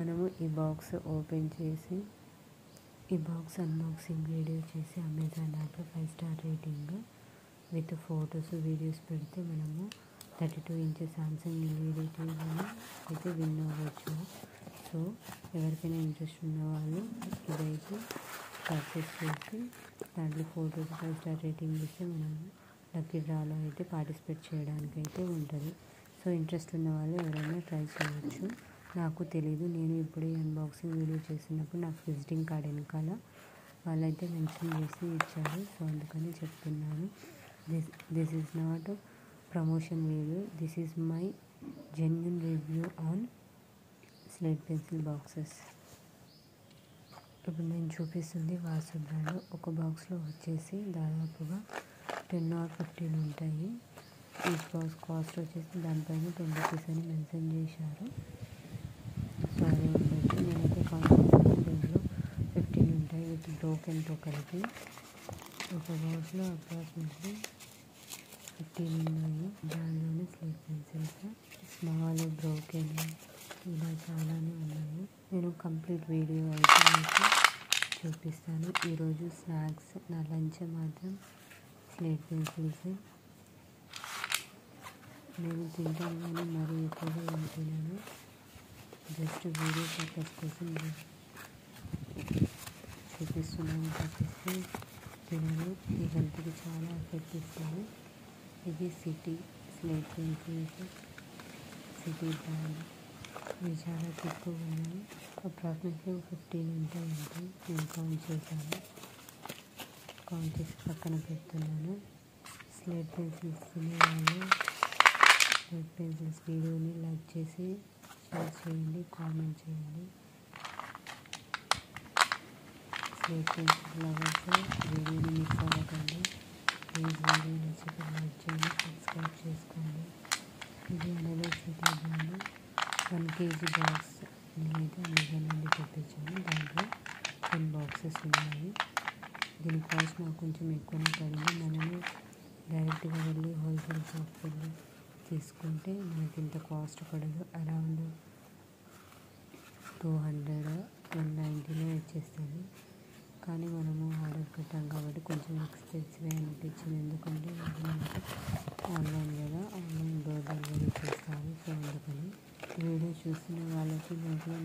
మనము ఈ box open చేసి ఈ బాక్స్ అన్బాక్సింగ్ వీడియో చేసి అమెజాన్ యాప్లో 5 star rating with photos videos పెడితే మనము 32 ఇంచెస్ సామ్సంగ్ ఎల్ఈడి టీవీని అయితే విన్ అవ్వచ్చు. సో ఎవరికైనా ఇంట్రెస్ట్ ఉన్న వాళ్ళు ఇదైతే పర్చేస్ చేసి దాంట్లో ఫొటోస్ 5 స్టార్ రేటింగ్ ఇస్తే మనము లక్కీ డ్రాలో అయితే పార్టిసిపేట్ చేయడానికి అయితే ఉంటుంది. సో ఇంట్రెస్ట్ ఉన్న వాళ్ళు ఎవరైనా ట్రై చేయవచ్చు. నాకు తెలీదు, నేను ఇప్పుడే అన్బాక్సింగ్ వీడియో చేసినప్పుడు నాకు విజిటింగ్ కార్డ్ వెనకాల వాళ్ళైతే మెన్షన్ చేసి ఇచ్చారు. సో అందుకని చెప్తున్నాను. This is not promotion video, this is my genuine review on slate pencil boxes. ఇప్పుడు నేను చూపిస్తుంది వాసు బ్రాండ్. ఒక బాక్స్లో వచ్చేసి దాదాపుగా 10 or 15 ఉంటాయి. ఈచ్ బాక్స్ కాస్ట్ వచ్చేసి దానిపైన 10 రూపీస్ అని మెన్షన్ చేశారు. సో అదే ఉండొచ్చు, నేనైతే కౌంట్ చేశాను. దీంట్లో 15 ఉంటాయి విత్ బ్రోకెన్తో కలిపి. ఒక బాక్స్లో అప్రాక్సిమేట్లీ 15 ఉన్నాయి. దానిలోనే స్లేట్ పెన్సిల్స్ స్మాల్, బ్రోకెన్ ఇలా చాలానే ఉన్నాయి. నేను కంప్లీట్ వీడియో అయితే మీకు చూపిస్తాను. ఈరోజు స్నాక్స్ నా లంచ్ మాత్రం స్లేట్ పెన్సిల్స్. నేను తింటాను కానీ మరీ ఎక్కువగా ఏం తినను, జస్ట్ వీడియో పర్పస్ కోసం చూపిస్తున్నాను తప్పిస్తే తినను. ఈ హెల్త్కి చాలా ఎఫెక్ట్ ఇస్తుంది. ఇది city slate pencils, city brand. ఇవి చాలా తక్కువ ఉన్నాయి, అప్రాక్సిమేట్లీ 15 ఉంటాయండి. నేను కౌంట్ చేశాను, కౌంట్ చేసి పక్కన పెడుతున్నాను. స్లేట్ పెన్సిల్స్ తినేవాళ్ళు స్లేట్ పెన్సిల్స్ వీడియోని లైక్ చేసి షేర్ చేయండి, కామెంట్ చేయండి. స్లేట్ పెన్సిల్ లవర్స్ వీడియోని మిస్ అవ్వకండి. ప్లీజ్ వీడియో నచ్చితే లైక్ చేయండి, సబ్స్క్రైబ్ చేసుకోండి. ఇది another city brand 1 kg box నేనైతే అమెజాన్ నుండి తెప్పించాను. దాంట్లో 10 బాక్సెస్ ఉన్నాయి. దీని కాస్ట్ నాకు కొంచెం ఎక్కువనే పడింది. మనము డైరెక్ట్గా వెళ్ళి హోల్సేల్ షాప్కి వెళ్ళి తీసుకుంటే మనకి ఇంత కాస్ట్ పడదు. అరౌండ్ 200-190లో వచ్చేస్తుంది. కానీ మనము ఆర్డర్ పెట్టాం కాబట్టి కొంచెం ఎక్స్పెన్సివ్ అనిపించింది. ఎందుకంటే మనకి ఆన్లైన్ కదా, ఆన్లైన్ డోర్ డెలివరీ చేస్తారు. సో అందుకని వీడియో చూస్తున్న వాళ్ళకి నోట్లో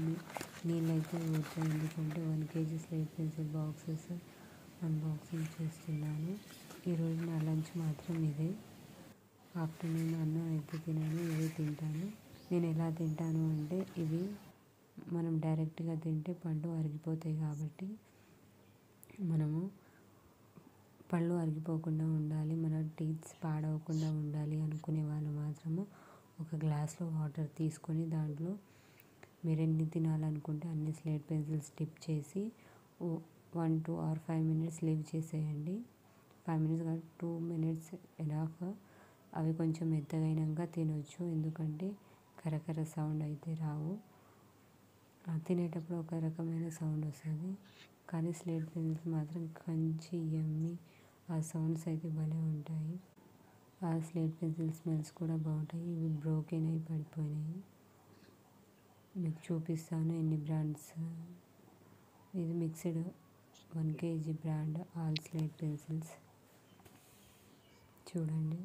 నీళ్ళైతే ఊరుతాయి. ఎందుకంటే 1 kg slate pencil boxes unboxing చేస్తున్నాను. ఈరోజు నా లంచ్ మాత్రం ఇదే. ఆఫ్టర్నూన్ అన్నం అయితే తినాను, ఇవే తింటాను. నేను ఎలా తింటాను అంటే, ఇవి మనం డైరెక్ట్గా తింటే పళ్ళు అరిగిపోతాయి కాబట్టి మనము పళ్ళు అరిగిపోకుండా ఉండాలి, మన టీత్స్ పాడవకుండా ఉండాలి అనుకునే వాళ్ళు మాత్రము ఒక గ్లాస్లో వాటర్ తీసుకొని దాంట్లో మీరు ఎన్ని తినాలనుకుంటే అన్ని స్లేట్ పెన్సిల్స్ డిప్ చేసి 1, 2 or 5 minutes లీవ్ చేసేయండి. 5 minutes కాదు, 2 minutes ఎనఫ్. అవి కొంచెం మెత్తగైనాక తినొచ్చు, ఎందుకంటే కరకర సౌండ్ అయితే రావు. తినేటప్పుడు ఒక రకమైన సౌండ్ వస్తుంది, కానీ స్లేట్ పెన్సిల్స్ మాత్రం కంచి యమ్మీ. ఆ సౌండ్స్ అయితే భలే ఉంటాయి. ఆ స్లేట్ పెన్సిల్ స్మెల్స్ కూడా బాగుంటాయి. ఇవి బ్రోకెన్ అయి పడిపోయినాయి. మీకు చూపిస్తాను ఎన్ని బ్రాండ్స్. ఇది mixed 1 kg brand all slate pencils. చూడండి,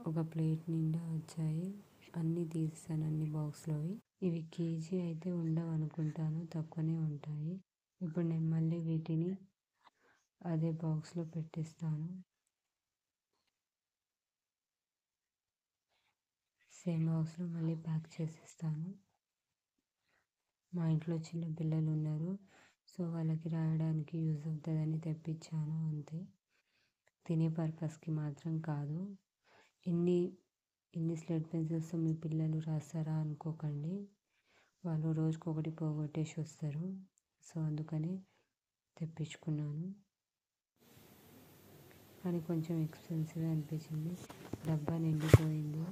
ఒక ప్లేట్ నిండా వచ్చాయి. అన్నీ తీస్తాను, అన్ని బాక్స్లోవి. ఇవి కేజీ అయితే ఉండవు అనుకుంటాను, తక్కువనే ఉంటాయి. ఇప్పుడు నేను మళ్ళీ వీటిని అదే బాక్స్లో పెట్టిస్తాను. సేమ్ బాక్స్లో మళ్ళీ ప్యాక్ చేసిస్తాను. మా ఇంట్లో చిన్న పిల్లలు ఉన్నారు, సో వాళ్ళకి రాయడానికి యూజ్ అవుతుందని తెప్పించాను అంతే. తినే పర్పస్కి మాత్రం కాదు. ఇన్ని స్లేట్ పెన్సిల్స్ మీ పిల్లలు రాస్తారా అనుకోకండి, వాళ్ళు రోజుకొకటి పోగొట్టేసి వస్తారు. సో అందుకని తెప్పించుకున్నాను, కానీ కొంచెం ఎక్స్పెన్సివ్ అనిపించింది. డబ్బా నిండిపోయింది.